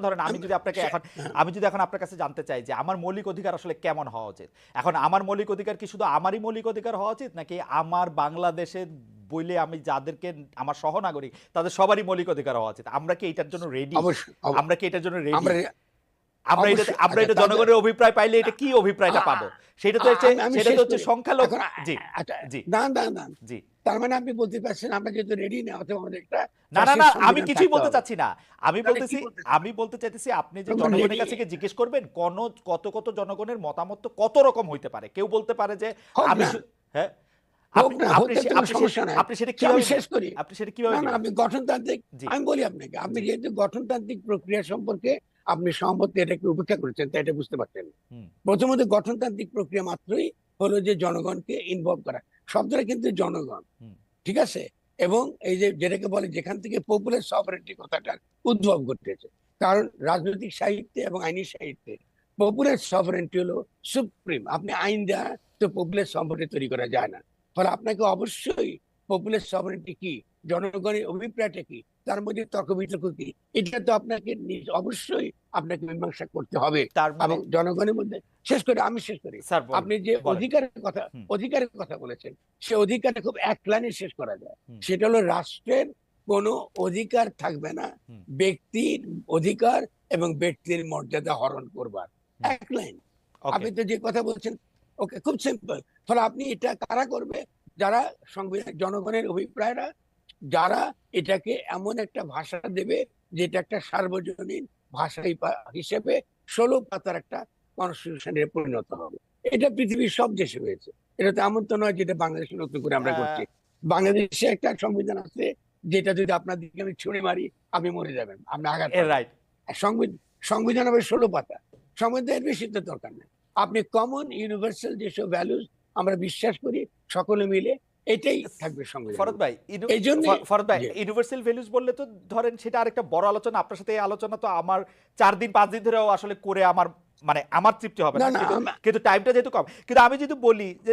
ধরেন আমি যদি এখন আপনার কাছে জানতে চাই যে আমার মৌলিক অধিকার আসলে কেমন হওয়া উচিত, এখন আমার মৌলিক অধিকার কি শুধু আমারই মৌলিক অধিকার হওয়া উচিত, নাকি আমার বাংলাদেশের বইলে আমি যাদেরকে আমার সহনাগরিক তাদের সবারই মৌলিক অধিকার হওয়া উচিত? আমরা কি এটার জন্য রেডি? অবশ্যই আমরা কি এটার জন্য রেডি? আমরা অবশ্যই আমরা আচ্ছা এটা তাদের জনগণের অভিপ্রায় পাইলে এটা কি অভিপ্রায়টা পাবো? সেটা তো হচ্ছে আমি সেটা শেষ তো হচ্ছে করি সংখ্যালঘু। এখন। জি, আচ্ছা, জি, না না না, জি। তার মানে আপনি বলতে পারছেন আমরা যেহেতু রেডি না, অথবা আমাদের একটা না না না, ফ্যাসিস্ট আমি সংবিধান কিছুই থাকতে বলতে হবে। চাচ্ছি না। আমি তাহলে কি বলতেছি, বলতে চান? আমি বলতে চাইতেছি আপনি যে যখন জনগণের রেডি কাছে গিয়ে জিজ্ঞেস করবেন কত কত জনগণের মতামত তো কত রকম হইতে পারে। কেউ বলতে পারে যে হোক আমি না, হ্যাঁ, হোক আপনি না, আপনি হতে তো কোনো আপনি সমস্যা নাই। আপনি সেটা আমি কিভাবে শেষ করি। আপনি সেটা কিভাবে না না, দিবেন? আপনি গঠনতান্ত্রিক, জি, আমি বলি আপনাকে, আপনি জি, যেহেতু গঠনতান্ত্রিক প্রক্রিয়া সম্পর্কে আপনি সম্মতি এটাকে উপেক্ষা করেছেন, তাই এটা বুঝতে পারছেন। হুম, প্রথমত গঠনতান্ত্রিক প্রক্রিয়া মাত্রই হলো যে জনগণকে ইনভলভ করা, শব্দটা কিন্তু জনগণ, হুম, ঠিক আছে? এবং এই যে যেটাকে বলে, যেখান থেকে পপুলার সভারেন্টি কথাটার উদ্ভব ঘটেছে, কারণ রাজনৈতিক সাহিত্যে এবং আইনি সাহিত্যে পপুলার সভারেন্টি হলো সুপ্রিম। আপনি আইন দেওয়া তো পপুলার সভারেন্টি তৈরি করা যায় না। ফলে আপনাকে অবশ্যই পপুলার সভারেন্টি কি, জনগণের অভিপ্রায়টা কি, তার মধ্যে তর্ক বিতর্ক কি, এটা তো আপনাকে অবশ্যই আপনাকে মীমাংসা করতে হবে। তার মানে এবং জনগণের মধ্যে, শেষ করে আমি শেষ করি, স্যার বলেন, আপনি যে বলেন। অধিকারের কথা বলেছেন, সে অধিকারটা খুব এক লাইনে শেষ করা যায়। হুম, সেটা হলো রাষ্ট্রের কোনো অধিকার থাকবে না হুম, ব্যক্তির অধিকার এবং ব্যক্তির মর্যাদা হরণ করবার। হুম, এক লাইন। ওকে। আপনি তো যে কথা বলছেন, ওকে, খুব সিম্পল। ফলে আপনি এটা কারা করবে? যারা সংবিধান, জনগণের অভিপ্রায়রা, যারা এটাকে এমন একটা ভাষা দেবে যেটা একটা সার্বজনীন ভাষা হিসেবে 16 পাতার একটা কনস্টিটিউশনে পরিণত হবে। এটা পৃথিবীর সব দেশে হয়েছে। এটা তো এমন তো নয় যেটা বাংলাদেশে নতুন করে আমরা করছি। বাংলাদেশে একটা সংবিধান আছে, যেটা যদি আপনার দিকে আমি ছুঁড়ে মারি, আপনি মরে যাবেন, আপনি আঘাত পাবেন। রাইট। আর সংবিধান হবে 16 পাতা। সংবিধানের বেশি তো দরকার নেই। আপনি কমন ইউনিভার্সাল যেসব ভ্যালুস আমরা বিশ্বাস করি সকলে মিলে, এটাই থাকবে সংবিধানে। ফরদ ভাই, এই জন্য ফরদ ভাই, যে ইউনিভার্সাল ভ্যালুস বললে তো ধরেন সেটা আরেকটা বড় আলোচনা। আপনার সাথে এই আলোচনা তো আমার 4 দিন 5 দিন ধরেও আসলে করে মানে আমার তৃপ্তি হবে না না, না কিন্তু টাইমটা যেহেতু কম। কিন্তু আমি যদি বলি যে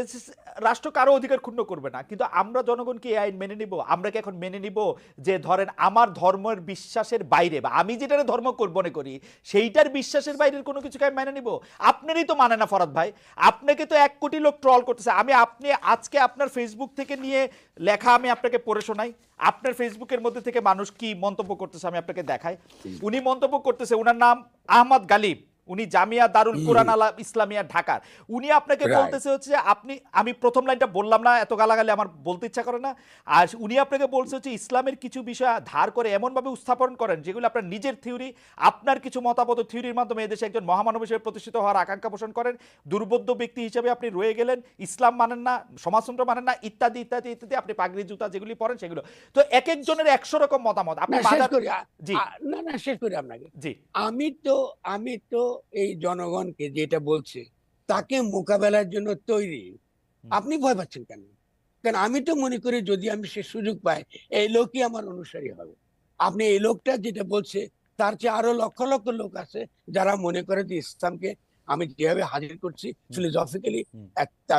রাষ্ট্র কারো অধিকার ক্ষুণ্ণ করবে না, কিন্তু আমরা জনগণ কি এই আইন মেনে নিব? আমরা কি এখন মেনে নিব যে ধরেন আমার ধর্মের বিশ্বাসের বাইরে, বা আমি যেটা ধর্ম মনে করি সেইটার বিশ্বাসের বাইরের কোনো কিছুকে আমি মেনে নিব? আপনারই তো মানে না ফরদ ভাই। আপনাকে তো 1 কোটি লোক ট্রল করতেছে। আপনি আজকে আপনার ফেসবুক থেকে নিয়ে লেখা আমি আপনাকে পড়ে শোনাই। আপনার ফেসবুকের মধ্যে থেকে মানুষ কি মন্তব্য করতেছে আমি আপনাকে দেখাই। উনি মন্তব্য করতেছে, উনার নাম আহমদ গালিব, উনি জামিয়া দারুল কোরআন আলা ইসলামিয়া ঢাকার। উনি আপনাকে রাইট। বলতেছে হচ্ছে আমি প্রথম লাইনটা বললাম না, এত গালাগালি আমার বলতে ইচ্ছা করে না। আর উনি আপনাকে বলছে হচ্ছে ইসলামের কিছু বিষয় ধার করে এমনভাবে উপস্থাপন করেন যেগুলো আপনার নিজের থিওরি, আপনার কিছু মতামত থিওরির মাধ্যমে এদেশে একজন মহামানব হিসেবে প্রতিষ্ঠিত হওয়ার আকাঙ্ক্ষা পোষণ করেন। দুর্বোধ্য ব্যক্তি হিসেবে আপনি রয়ে গেলেন, ইসলাম মানেন না, সমাজতন্ত্র মানেন না, ইত্যাদি ইত্যাদি ইত্যাদি। আপনি পাগড়ি জুতা যেগুলি পড়েন সেগুলো। তো এক একজনের 100 রকম মতামত। আপনি না শেষ করি, জি, না না, শেষ করি আপনাকে। জি, আমি তো এই জনগণকে যেটা বলছি তাকে মোকাবেলার জন্য তৈরি। হুম, আপনি ভয় পাচ্ছেন কেন? কারণ আমি তো মনে করি যদি আমি সে সুযোগ পাই, এই লোকই আমার অনুসারী হবে। আপনি এই লোকটা যেটা বলছে, তার চেয়ে আরো লক্ষ লক্ষ লোক আছে যারা মনে করে যে ইসলামকে আমি যেভাবে হাজির করছি হুম, ফিলোসফিক্যালি হুম।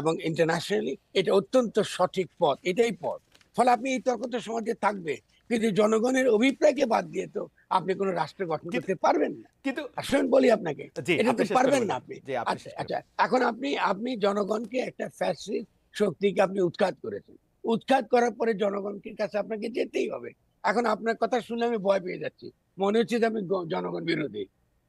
এবং ইন্টারন্যাশনালি, এটা অত্যন্ত সঠিক পথ, এটাই পথ। ফলে আপনি এই তর্ক তো সমাজে থাকবে, কিন্তু জনগণের অভিপ্রায়কে বাদ দিয়ে তো আপনি কোনো রাষ্ট্র গঠন কিন্তু করতে পারবেন না। কিন্তু আসলে বলি আপনাকে, জি, এটা আপনি তো শেষ করে পারবেন না বলেন। আপনি। জি, আপনি আচ্ছা শেষ করে আচ্ছা, বলেন। এখন আপনি জনগণকে একটা ফ্যাসিস্ট শক্তিকে আপনি উৎখাত করেছেন। উৎখাত করার পরে জনগণকে কাছে আপনাকে যেতেই হবে। এখন আপনার কথা শুনে আমি ভয় পেয়ে যাচ্ছি, মনে হচ্ছে যে আমি জনগণ বিরোধী।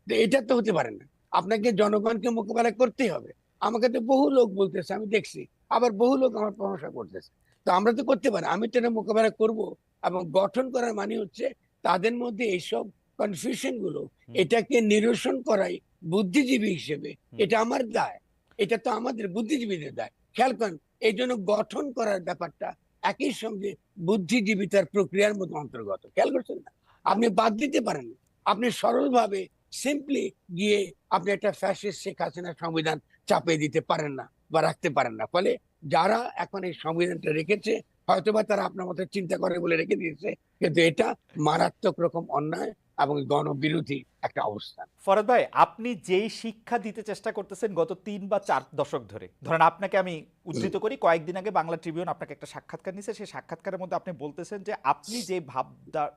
তো এটা তো হতে পারে না। আপনাকে জনগণকে মোকাবেলা করতেই হবে। আমাকে তো বহু লোক বলতেছে, আমি দেখছি, আবার বহু লোক আমার প্রশংসা করতেছে। তো আমরা তো করতে পারি, আমি তো এটা মোকাবেলা করব। এবং গঠন করার মানে হচ্ছে তাদের মধ্যে এইসব কনফিউশন গুলো, হুম, এটাকে নিরসন করাই বুদ্ধিজীবী হিসেবে হুম। এটা আমার দায়। এটা তো আমাদের বুদ্ধিজীবীদের দায়, খেয়াল করেন। এই জন্য গঠন করার ব্যাপারটা একই সঙ্গে বুদ্ধিজীবিতার প্রক্রিয়ার মধ্যে অন্তর্গত, খেয়াল করছেন না? আপনি বাদ দিতে পারেন না। আপনি সরলভাবে সিম্পলি গিয়ে আপনি একটা ফ্যাসিস্ট শেখ হাসিনা সংবিধান চাপিয়ে দিতে পারেন না বা রাখতে পারেন না। ফলে যারা এখন এই সংবিধানটা রেখেছে, হয়তোবা তারা আপনার মতো চিন্তা করে বলে রেখে দিয়েছে, কিন্তু এটা মারাত্মক রকম অন্যায় এবং গণবিরোধী একটা অবস্থান। ফরদ ভাই, আপনি যেই শিক্ষা দিতে চেষ্টা করতেছেন গত 3 বা 4 দশক ধরে, ধরেন আপনাকে আমি হুম, উদ্ধৃত করি, কয়েকদিন আগে বাংলা ট্রিবিউন আপনাকে একটা সাক্ষাৎকার নিছে। সেই সাক্ষাৎকারের মধ্যে আপনি বলতেছেন যে আপনি যে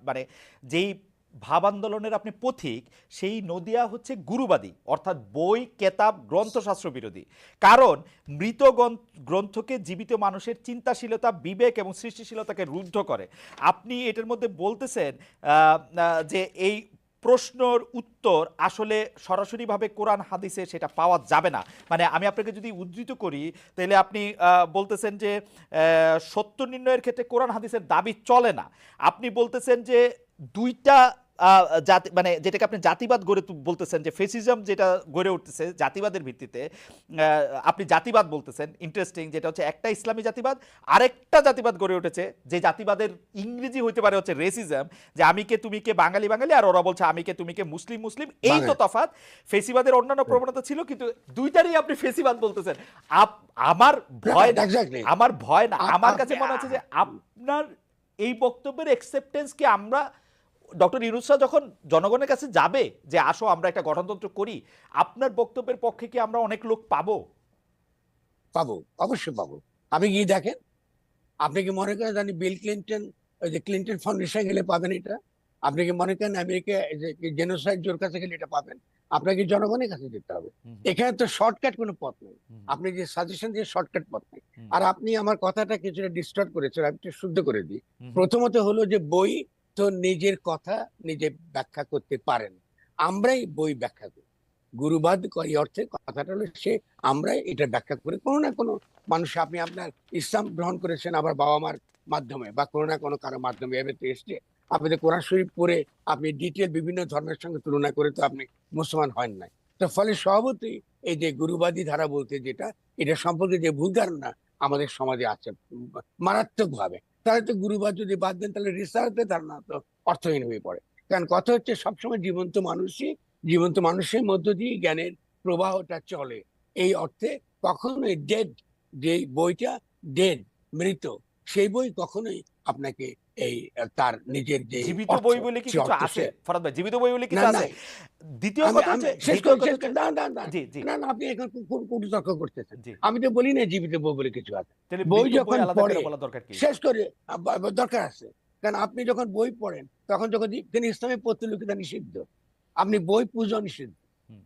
মানে যেই ভাব আন্দোলনের আপনি পথিক, সেই নদিয়া হচ্ছে গুরুবাদী, অর্থাৎ বই কেতাব গ্রন্থশাস্ত্র বিরোধী। কারণ মৃত গ্রন্থকে জীবিত মানুষের চিন্তাশীলতা, বিবেক এবং সৃষ্টিশীলতাকে রুদ্ধ করে। আপনি এটার মধ্যে বলতেছেন যে এই প্রশ্নর উত্তর আসলে সরাসরিভাবে কোরআন হাদিসে সেটা পাওয়া যাবে না। মানে আমি আপনাকে যদি উদ্ধৃত করি, তাহলে আপনি বলতেছেন যে সত্য নির্ণয়ের ক্ষেত্রে কোরআন হাদিসের দাবি চলে না। আপনি বলতেছেন যে দুইটা জাতি, মানে যেটাকে আপনি জাতিবাদ গড়ে বলতেছেন, যে ফেসিজম যেটা গড়ে উঠতেছে জাতিবাদের ভিত্তিতে, আপনি জাতিবাদ বলতেছেন। ইন্টারেস্টিং, যেটা হচ্ছে একটা ইসলামী জাতিবাদ, আরেকটা জাতিবাদ গড়ে উঠেছে যে জাতিবাদের ইংরেজি হইতে পারে হচ্ছে রেসিজম, যে আমি কে তুমি কে বাঙালি বাঙালি, আর ওরা বলছে আমি কে তুমি কে মুসলিম মুসলিম। এই তো তফাৎ। ফেসিবাদের অন্যান্য প্রবণতা ছিল, কিন্তু দুইটারই আপনি ফেসিবাদ বলতেছেন। আমার ভয় না, আমার ভয় না, আমার কাছে মনে হচ্ছে যে আপনার এই বক্তব্যের অ্যাকসেপ্টেন্স কি আমরা ডক্টর ইউনূস যখন জনগণের কাছে যাবে যে আসো আমরা একটা গঠনতন্ত্র করি, আপনার বক্তব্যের পক্ষে কি আমরা অনেক লোক পাবো? পাবো, অবশ্যই পাবো। আপনি কি দেখেন, আপনি কি মনে করেন জানি বিল ক্লিন্টন, ওই যে ক্লিন্টন ফাউন্ডেশন গেলে পাবেন এটা? আপনি কি মনে করেন আমেরিকা জেনোসাইড জোর কাছে গেলে এটা পাবেন? আপনাকে জনগণের কাছে যেতে হবে। এখানে তো শর্টকাট কোনো পথ নেই। আপনি যে সাজেশন দিয়ে শর্টকাট পথ নেই। আর আপনি আমার কথাটা কিছুটা ডিস্টর্ট করেছেন, আমি একটু শুদ্ধ করে দিই। প্রথমত হলো যে বই তো নিজের কথা নিজে ব্যাখ্যা করতে পারেন, আমরাই বই ব্যাখ্যা করি। গুরুবাদ করি অর্থে কথাটা হলো সে আমরাই এটা ব্যাখ্যা করে কোনো না কোনো মানুষ, আপনি আপনার ইসলাম গ্রহণ করেছেন আবার বাবা মার মাধ্যমে বা কোনো না কোনো কারো মাধ্যমে এভাবে এসছে। আপনি তো কোরআন শরীফ পড়ে আপনি ডিটেল বিভিন্ন ধর্মের সঙ্গে তুলনা করে তো আপনি মুসলমান হন নাই। তো ফলে স্বভাবতই এই যে গুরুবাদী ধারা বলতে যেটা, এটা সম্পর্কে যে ভুল ধারণা আমাদের সমাজে আছে মারাত্মক ভাবে, তাহলে তো গুরুবাদ যদি বাদ দেন তাহলে রিসার্চের ধারণা তো অর্থহীন হয়ে পড়ে। কারণ কথা হচ্ছে সবসময় জীবন্ত মানুষের মধ্য দিয়ে জ্ঞানের প্রবাহটা চলে। এই অর্থে কখনোই ডেড, যে বইটা ডেড, মৃত, সেই বই কখনোই আপনাকে এই তার নিজের যে জীবিত বই বলে কি কিছু আছে ফরাদ ভাই? জীবিত বই বলে কিছু আছে? দ্বিতীয় কথা হচ্ছে শেষ করে জি জি না না, আপনি এখন কোন তর্ক করতেছেন। জি, আমি তো বলি না জীবিত বই বলে কিছু আছে। তাহলে বই মৃত যখন আলাদা পড়ে করে বলা দরকার কি? শেষ করে দরকার আছে। কারণ আপনি যখন বই পড়েন তখন যখন ইসলামে প্রতিলিপিতা নিষিদ্ধ, আপনি বই পূজা নিষিদ্ধ।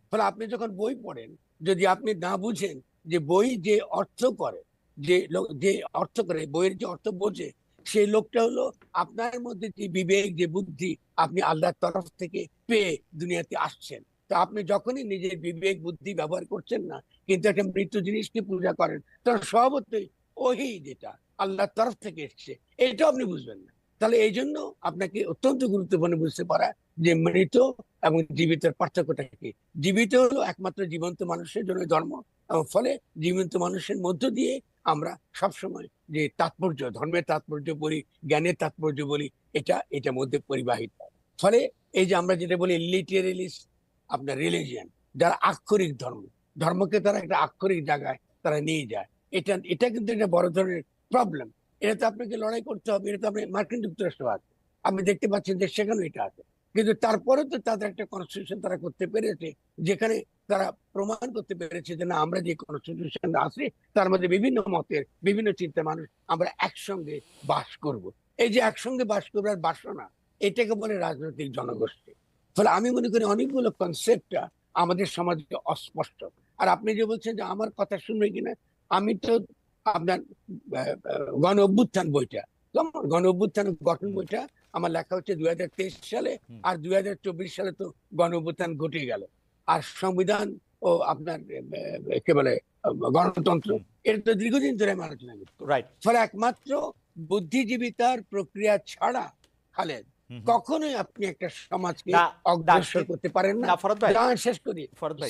ফলে আপনি যখন বই পড়েন, যদি আপনি না বুঝেন যে বই যে অর্থ করে, যে অর্থ করে বইয়ের যে অর্থ বোঝে, সেই লোকটা হলো আপনার মধ্যে যে বিবেক, যে বুদ্ধি আপনি আল্লাহর তরফ থেকে পেয়ে দুনিয়াতে আসছেন। তো আপনি যখনই নিজের বিবেক বুদ্ধি ব্যবহার করছেন না, কিন্তু একটা মৃত্যু জিনিসকে পূজা করেন, তখন স্বভাবতই ওহি যেটা আল্লাহর তরফ থেকে এসছে এটাও আপনি বুঝবেন না। তাহলে এই জন্য আপনাকে অত্যন্ত গুরুত্বপূর্ণ বুঝতে পারা যে মৃত এবং জীবিতের পার্থক্যটা কি। জীবিত হলো একমাত্র জীবন্ত মানুষের জন্য ধর্ম, এবং ফলে জীবন্ত মানুষের মধ্য দিয়ে আমরা সবসময় যে তাৎপর্য, ধর্মের তাৎপর্য বলি, জ্ঞানের তাৎপর্য বলি, এটা মধ্যে পরিবাহিত। ফলে এই যে আমরা যেটা বলি লিটারেলিস্ট আপনার রিলিজিয়ান, যারা আক্ষরিক ধর্মকে তারা একটা আক্ষরিক জায়গায় তারা নিয়ে যায়, এটা কিন্তু একটা বড় ধরনের প্রবলেম। এটা তো আপনাকে লড়াই করতে হবে। এটা তো আপনি মার্কিন যুক্তরাষ্ট্র আছে, আপনি দেখতে পাচ্ছেন যে সেখানেও এটা আছে। কিন্তু তারপরে তো তাদের একটা কনস্টিটিউশন তারা করতে পেরেছে, যেখানে তারা প্রমাণ করতে পেরেছে যে না, আমরা যে কনস্টিটিউশন আছে তার মধ্যে বিভিন্ন মতের বিভিন্ন চিন্তার মানুষ আমরা একসঙ্গে বাস করব। এই যে একসঙ্গে বাস করবার বাসনা, এটাকে বলে রাজনৈতিক জনগোষ্ঠী। ফলে আমি মনে করি অনেকগুলো কনসেপ্টটা আমাদের সমাজে অস্পষ্ট। আর আপনি যে বলছেন যে আমার কথা শুনবে কিনা, আমি তো আপনার গণ অভ্যুত্থান বইটা, গণ অভ্যুত্থান গঠন বইটা আমার লেখা হচ্ছে 2023 সালে, আর 2024 সালে তো গণ অভ্যুত্থান ঘটে গেল। আর সংবিধান ও আপনার কে বলে গণতন্ত্র, এটা তো দীর্ঘদিন ধরে আমি আলোচনা করছি। ফলে একমাত্র বুদ্ধিজীবিতার প্রক্রিয়া ছাড়া খালেদ কখনোই আপনি একটা সমাজকে অগ্রসর করতে পারেন না। শেষ করি,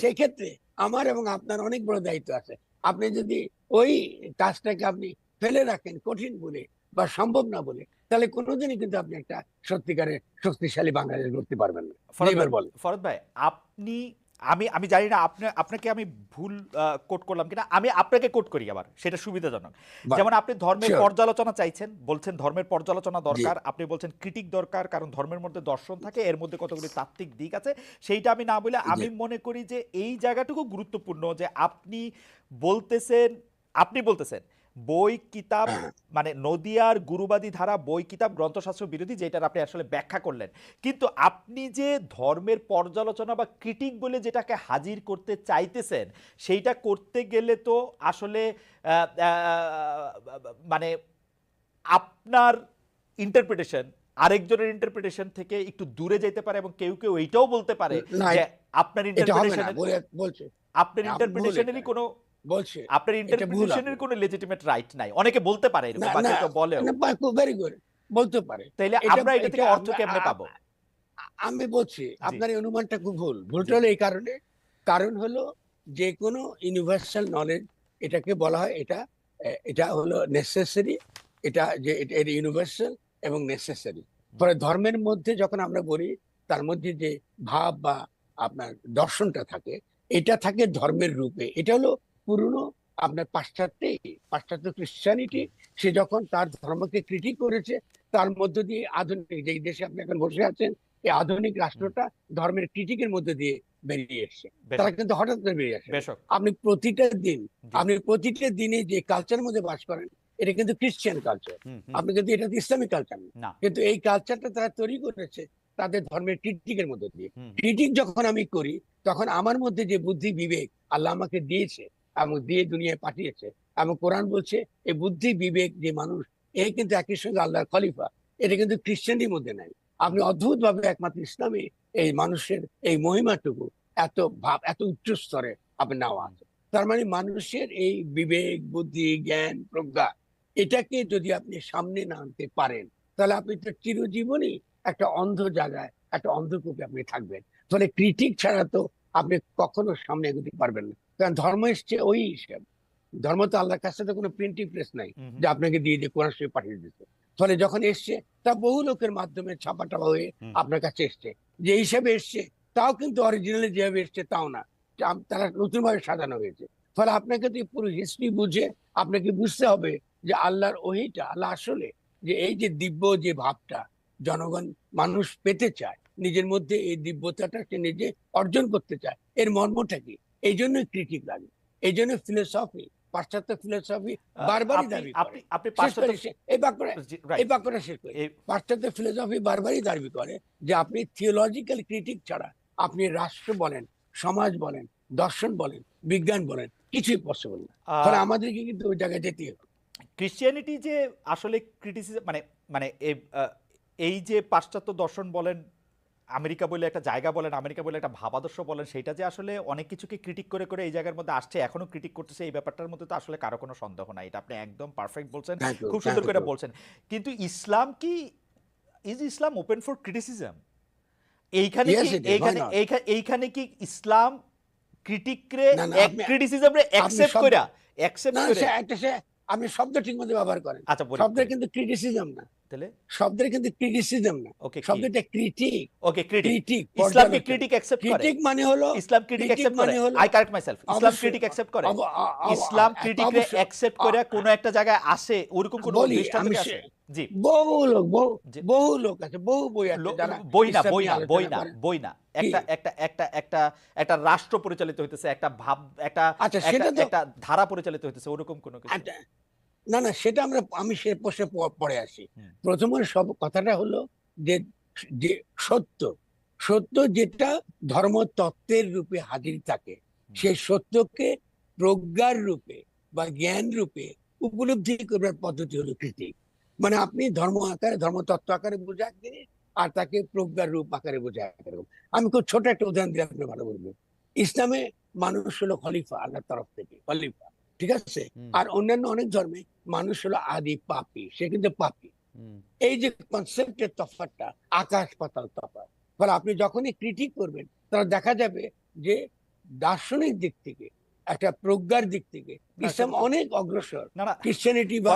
সেক্ষেত্রে আমার এবং আপনার অনেক বড় দায়িত্ব আছে। আপনি যদি ওই কাজটাকে আপনি ফেলে রাখেন কঠিন বলে বা সম্ভব না বলে, তাহলে কোনোদিনই কিন্তু আপনি একটা সত্যিকারের শক্তিশালী বাংলাদেশ করতে পারবেন না। ফরদ ভাই, আপনি আমি জানি না আপনাকে আমি ভুল কোট করলাম কিনা, আমি আপনাকে কোট করি আবার, সেটা সুবিধাজনক। যেমন আপনি ধর্মের পর্যালোচনা চাইছেন, বলছেন ধর্মের পর্যালোচনা দরকার, আপনি বলছেন ক্রিটিক দরকার, কারণ ধর্মের মধ্যে দর্শন থাকে, এর মধ্যে কতগুলি তাত্ত্বিক দিক আছে। সেইটা আমি না বলে আমি মনে করি যে এই জায়গাটুকু গুরুত্বপূর্ণ যে আপনি বলতেছেন বই কিতাব হ্যাঁ, মানে নদিয়ার গুরুবাদী ধারা বই কিতাব গ্রন্থশাস্ত্র বিরোধী, যেটার আপনি আসলে ব্যাখ্যা করলেন। কিন্তু আপনি যে ধর্মের পর্যালোচনা বা ক্রিটিক বলে যেটাকে হাজির করতে চাইতেছেন, সেইটা করতে গেলে তো আসলে মানে আপনার ইন্টারপ্রিটেশন আরেকজনের ইন্টারপ্রিটেশন থেকে একটু দূরে যেতে পারে, এবং কেউ কেউ এইটাও বলতে পারে না যে আপনার এটা হবে না ইন্টারপ্রিটেশনের বলছে আপনার আপনি ভুল এটা ইন্টারপ্রিটেশনেরই কোনো বলছে আপনার এটা ভুল ইন্টারপ্রিটেশনের আপনার কোনো লেজিটিমেট রাইট নাই, অনেকে বলতে পারে না এরকম, বা না কেউ কেউ বলেও। ভেরি গুড বলতে পারে তাইলে এটা আমরা এটা এটা থেকে অর্থ কেমনে পাবো? আমি বলছি জি আপনার এই অনুমানটা খুব ভুল জি ভুলটা হলো এই কারণে কারণ হলো যে কোনো ইউনিভার্সাল নলেজ এটাকে বলা হয় এটা হলো নেসেসারি এটা যে এটা ইউনিভার্সাল এবং নেসেসারি ফলে ধর্মের মধ্যে যখন আমরা বলি তার মধ্যে যে ভাব বা আপনার দর্শনটা থাকে এটা থাকে ধর্মের রূপে এটা হলো পুরনো আপনার পাশ্চাত্য ক্রিশ্চিয়ানিটি সে যখন তার ধর্মকে ক্রিটিক করেছে তার মধ্য দিয়ে আধুনিক যেই দেশে আপনি এখন বসে আছেন এই আধুনিক রাষ্ট্রটা ধর্মের ক্রিটিকের মধ্যে দিয়ে বেরিয়ে এসছে তারা বেশক কিন্তু হঠাৎ করে বেরিয়ে আসে না। বেশক আপনি প্রতিটা দিন জি আপনি প্রতিটা দিনে যে কালচারের মধ্যে বাস করেন এটা কিন্তু ক্রিশ্চিয়ান কালচার হুম হুম আপনি কিন্তু এটা ইসলামিক কালচার না না কিন্তু এই কালচারটা তারা তৈরি করেছে তাদের ধর্মের ক্রিটিকের মধ্যে দিয়ে হুম ক্রিটিক যখন আমি করি তখন আমার মধ্যে যে বুদ্ধি বিবেক আল্লাহ আমাকে দিয়েছে এবং দিয়ে দুনিয়ায় পাঠিয়েছে এবং কোরআন বলছে এই বুদ্ধি বিবেক যে মানুষ এই কিন্তু একই সঙ্গে আল্লাহর খলিফা এটা কিন্তু খ্রিস্টানদের মধ্যে নাই আপনি অদ্ভুত ভাবে একমাত্র ইসলামে এই মানুষের এই মহিমাটুকু এত ভাব এত উচ্চ স্তরে আপনি নেওয়া আছে তার মানে মানুষের এই বিবেক বুদ্ধি জ্ঞান প্রজ্ঞা এটাকে যদি আপনি সামনে না আনতে পারেন তাহলে আপনি তো চিরজীবনই একটা অন্ধ জায়গায় একটা অন্ধকূপে আপনি থাকবেন ফলে ক্রিটিক ছাড়া তো আপনি কখনো সামনে এগোতে পারবেন না কারণ ধর্ম এসছে ওই হিসেব ধর্ম তো আল্লাহর কাছে তো কোনো প্রিন্টিং প্রেস নাই হুম যে আপনাকে দিয়ে কোরআন শরীফ পাঠিয়ে দিতে ফলে যখন এসছে তা বহু লোকের মাধ্যমে ছাপা টাপা হয়ে হুম আপনার কাছে এসছে যে হিসাবে এসছে তাও কিন্তু অরিজিনালি যেভাবে এসছে তাও না তারা নতুন ভাবে সাজানো হয়েছে ফলে আপনাকে তো পুরো হিস্ট্রি বুঝে আপনাকে বুঝতে হবে যে আল্লাহর ওহিটা আল্লাহ আসলে যে এই যে দিব্য যে ভাবটা জনগণ মানুষ পেতে চায় নিজের মধ্যে এই দিব্যতাটা সে নিজে অর্জন করতে চায় এর মর্মটা কি এই জন্য ক্রিটিক লাগে এই জন্য ফিলোসফি পাশ্চাত্য ফিলোসফি বারবারই আপনি দাবি আপনি করে আপনি শেষ পাশ্চাত্য করে এই বাক্যটা জি এই রাইট বাক্যটা শেষ করে পাশ্চাত্য ফিলোসফি বারবারই দাবি করে যে আপনি থিওলজিক্যাল ক্রিটিক ছাড়া আপনি রাষ্ট্র বলেন সমাজ বলেন দর্শন বলেন বিজ্ঞান বলেন কিছুই পসিবল না ফলে আমাদেরকে কিন্তু ওই জায়গায় যেতে হবে ক্রিশ্চিয়ানিটি যে আসলে ক্রিটিসিজম মানে মানে এই যে পাশ্চাত্য দর্শন বলেন, আমেরিকা বলে একটা জায়গা বলেন, আমেরিকা বলে একটা ভাবাদর্শ বলেন, সেটা যে আসলে অনেক কিছুকে ক্রিটিক করে করে এই জায়গার মধ্যে আসছে, এখনো ক্রিটিক করতেছে, এই ব্যাপারটার মধ্যে তো আসলে কারো কোনো সন্দেহ নাই। এটা আপনি একদম পারফেক্ট বলছেন, থ্যাংক ইউ খুব থ্যাংক সুন্দর করে ইউ বলছেন। কিন্তু ইসলাম কি, is Islam open for criticism? এইখানে কি yes it is why not এইখানে কি ইসলাম ক্রিটিকরে না না আপনি ক্রিটিসিজম রে আপনি অ্যাকসেপ্ট না করে? সে আপনি শব্দ ঠিক মতো ব্যবহার করেন আচ্ছা বলি শব্দের বলি কিন্তু ক্রিটিসিজম না তাহলে শব্দের কিন্তু ক্রিটিসিজম না ওকে কি শব্দটা ক্রিটিক ওকে ক্রিটিক, ক্রিটিক ইসলাম কি পর্যালোচনা ক্রিটিক অ্যাকসেপ্ট করে? ক্রিটিক মানে হলো ইসলাম ক্রিটিক ক্রিটিক অ্যাকসেপ্ট করে? মানে হলো আই কারেক্ট মাইসেলফ, ইসলাম অবশ্যই ক্রিটিক অ্যাকসেপ্ট করে? অব- অ- অ- ইসলাম ক্রিটিক রে অবশ্যই অ্যাকসেপ্ট করে কোন একটা জায়গায় আসে, ওরকম কোন বলি দৃষ্টান্ত আমি কি আছে? জি বহু লোক জি বহু লোক আছে বহু বই আছে যারা বই না ইসলাম বই নিয়ে না বই আলোচনা না করেন বই না, কি একটা একটা একটা একটা একটা রাষ্ট্র পরিচালিত হইতেছে, একটা ভাব, একটা আচ্ছা একটা সেটা তো একটা ধারা পরিচালিত হইতেছে, ওরকম কোনো কিছু? আচ্ছা, না না সেটা আমি সে প্রশ্নে পড়ে আসি হুম প্রথমে সব কথাটা হলো যে যে সত্য সত্য যেটা ধর্মতত্ত্বের রূপে হাজির থাকে হুম সেই সত্যকে প্রজ্ঞার রূপে বা জ্ঞান রূপে উপলব্ধি করবার পদ্ধতি হলো কৃতিক মানে আপনি ধর্ম আকারে ধর্মতত্ত্ব আকারে বোঝা এক জিনিস আর তাকে প্রজ্ঞার রূপ আকারে বোঝা এক রকম আমি খুব ছোট একটা উদাহরণ দিলে আপনি ভালো বলবেন ইসলামে মানুষ হলো খলিফা আল্লাহর তরফ থেকে খলিফা ঠিক আছে হুম আর অন্যান্য অনেক ধর্মে মানুষ হলো আদি পাপী সে কিন্তু পাপী হুম এই যে কনসেপ্টের তফাৎটা আকাশ পাতাল তফাৎ ফলে আপনি যখনই ক্রিটিক করবেন তাহলে দেখা যাবে যে দার্শনিক দিক থেকে একটা প্রজ্ঞার দিক থেকে না ইসলাম সেটা তো অনেক অগ্রসর না না ক্রিশ্চিয়ানিটি বা